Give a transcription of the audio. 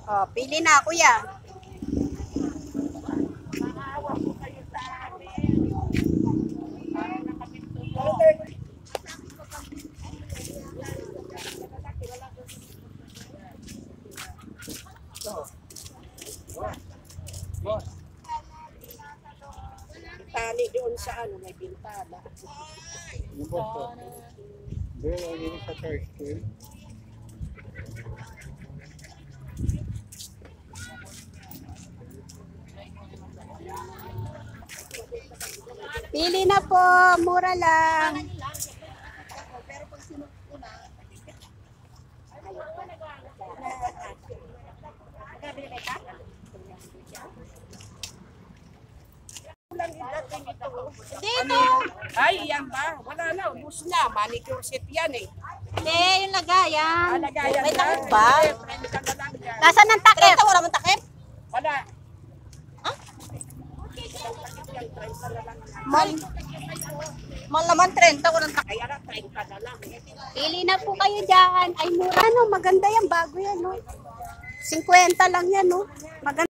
Oh, pili na, kuya. Tali doon sa ano, may bintana. Ano ba ito? Doon ang yun sa church school. Pili na po, mura lang. Dito. Ay, yan ba? Wala na, ubus na. Manicure set yan eh. Hindi, yung lagayan. Lagayan May na. takip ba? Friend ka na lang yan. Nasaan ang takip? Wala mong takip? Wala. Mal naman 30 ko ng takip. Kaya na, 30 na lang. Pili na po kayo dyan. Ay, mura no. Maganda yan. Bago yan, no. 50 lang yan, no. Maganda.